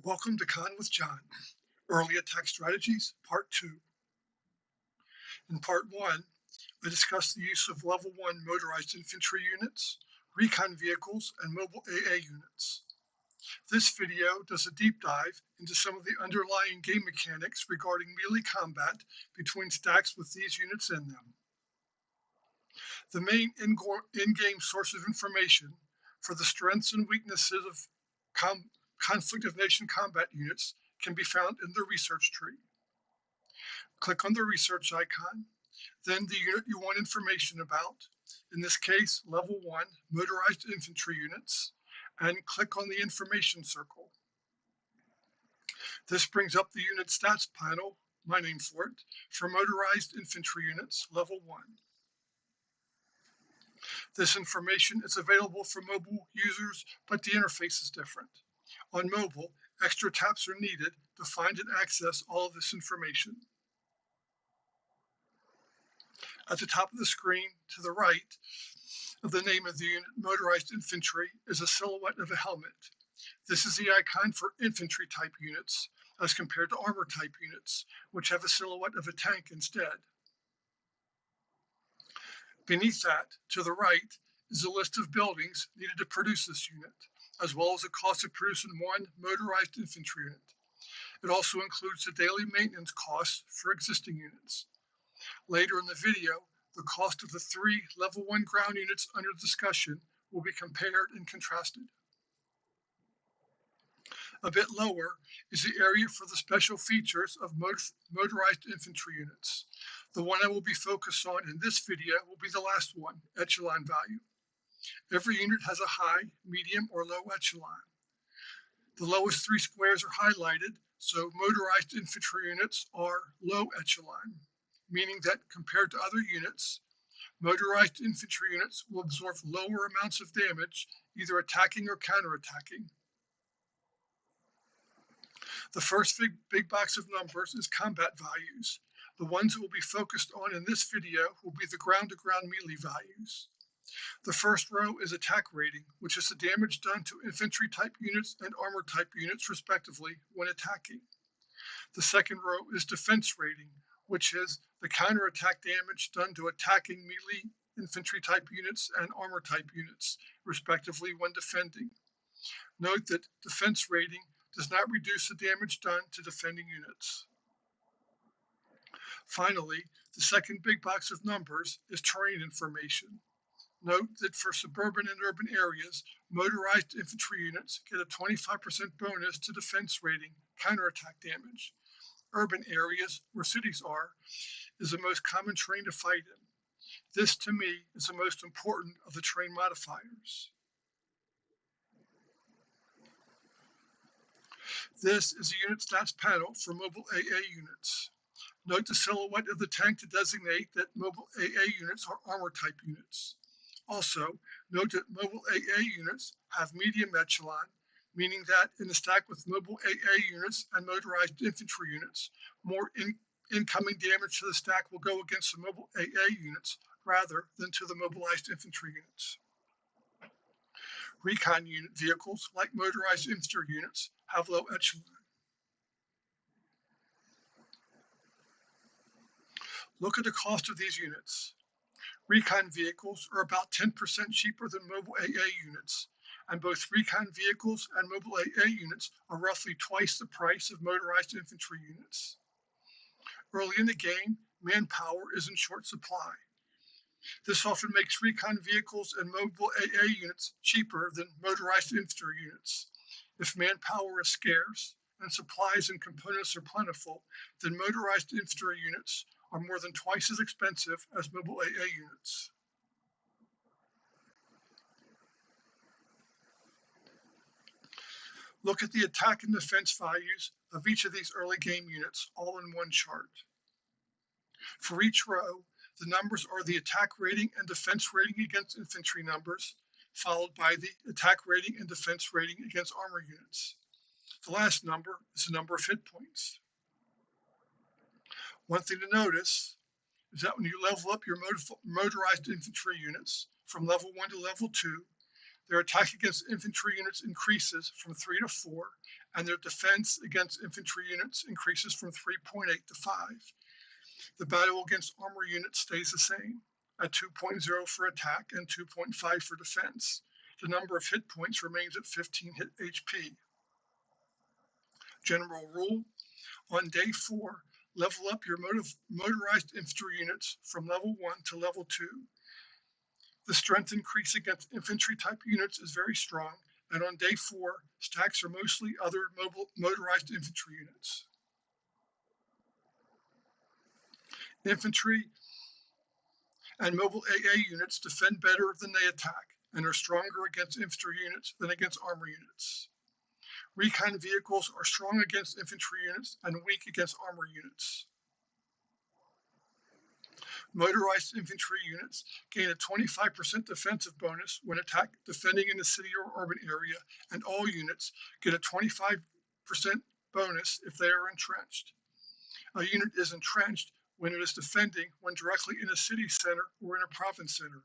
Welcome to Con with John, Early Attack Strategies, Part 2. In Part 1, I discussed the use of Level 1 motorized infantry units, recon vehicles, and mobile AA units. This video does a deep dive into some of the underlying game mechanics regarding melee combat between stacks with these units in them. The main in-game source of information for the strengths and weaknesses of conflict of nation combat units can be found in the research tree. Click on the research icon, then the unit you want information about, in this case, Level 1 motorized infantry units, and click on the information circle. This brings up the unit stats panel, my name for it, for motorized infantry units, Level 1. This information is available for mobile users, but the interface is different. On mobile, extra taps are needed to find and access all of this information. At the top of the screen, to the right of the name of the unit, motorized infantry, is a silhouette of a helmet. This is the icon for infantry type units, as compared to armor type units, which have a silhouette of a tank instead. Beneath that, to the right, is a list of buildings needed to produce this unit, as well as the cost of producing one motorized infantry unit. It also includes the daily maintenance costs for existing units. Later in the video, the cost of the 3 Level 1 ground units under discussion will be compared and contrasted. A bit lower is the area for the special features of motorized infantry units. The one I will be focused on in this video will be the last one, echelon value. Every unit has a high, medium, or low echelon. The lowest 3 squares are highlighted, so motorized infantry units are low echelon, meaning that compared to other units, motorized infantry units will absorb lower amounts of damage, either attacking or counterattacking. The first big box of numbers is combat values. The ones that will be focused on in this video will be the ground-to-ground melee values. The first row is attack rating, which is the damage done to infantry type units and armor type units respectively when attacking. The second row is defense rating, which is the counterattack damage done to attacking melee infantry type units and armor type units respectively when defending. Note that defense rating does not reduce the damage done to defending units. Finally, the second big box of numbers is terrain information. Note that for suburban and urban areas, motorized infantry units get a 25% bonus to defense rating counterattack damage. Urban areas, where cities are, is the most common terrain to fight in. This, to me, is the most important of the terrain modifiers. This is the unit stats panel for mobile AA units. Note the silhouette of the tank to designate that mobile AA units are armor type units. Also, note that mobile AA units have medium echelon, meaning that in a stack with mobile AA units and motorized infantry units, more incoming damage to the stack will go against the mobile AA units rather than to the mobilized infantry units. Recon unit vehicles, like motorized infantry units, have low echelon. Look at the cost of these units. Recon vehicles are about 10% cheaper than mobile AA units, and both recon vehicles and mobile AA units are roughly twice the price of motorized infantry units. Early in the game, manpower is in short supply. This often makes recon vehicles and mobile AA units cheaper than motorized infantry units. If manpower is scarce and supplies and components are plentiful, then motorized infantry units are more than twice as expensive as mobile AA units. Look at the attack and defense values of each of these early game units all in one chart. For each row, the numbers are the attack rating and defense rating against infantry numbers, followed by the attack rating and defense rating against armor units. The last number is the number of hit points. One thing to notice is that when you level up your motorized infantry units from level 1 to level 2, Their attack against infantry units increases from 3 to 4, and their defense against infantry units increases from 3.8 to 5. The battle against armor units stays the same, at 2.0 for attack and 2.5 for defense. The number of hit points remains at 15 hit HP. General rule: on day 4, level up your motorized infantry units from level 1 to level 2. The strength increase against infantry type units is very strong, and on day 4, stacks are mostly other motorized infantry units. Infantry and mobile AA units defend better than they attack, and are stronger against infantry units than against armor units. Recon vehicles are strong against infantry units and weak against armor units. Motorized infantry units gain a 25% defensive bonus when defending in a city or urban area, and all units get a 25% bonus if they are entrenched. A unit is entrenched when it is defending when directly in a city center or in a province center.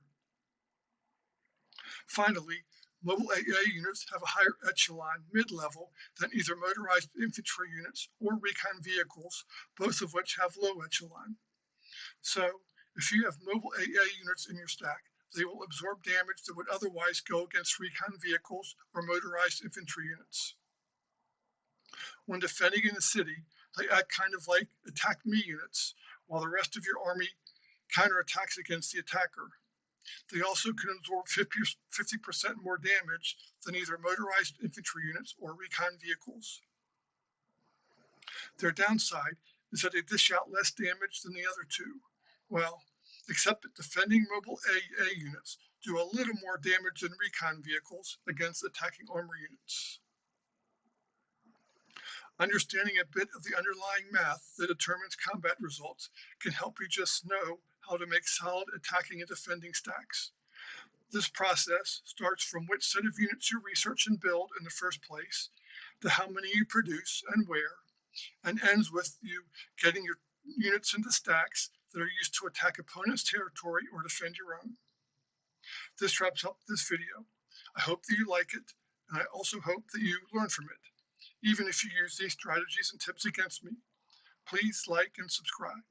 Finally, mobile AA units have a higher echelon mid-level than either motorized infantry units or recon vehicles, both of which have low echelon. So, if you have mobile AA units in your stack, they will absorb damage that would otherwise go against recon vehicles or motorized infantry units. When defending in the city, they act kind of like attack me units, while the rest of your army counterattacks against the attacker. They also can absorb 50% more damage than either motorized infantry units or recon vehicles. Their downside is that they dish out less damage than the other two. Well, except that defending mobile AA units do a little more damage than recon vehicles against attacking armor units. Understanding a bit of the underlying math that determines combat results can help you just know how to make solid attacking and defending stacks. This process starts from which set of units you research and build in the first place, to how many you produce and where, and ends with you getting your units into stacks that are used to attack opponents' territory or defend your own. This wraps up this video. I hope that you like it, and I also hope that you learn from it. Even if you use these strategies and tips against me, please like and subscribe.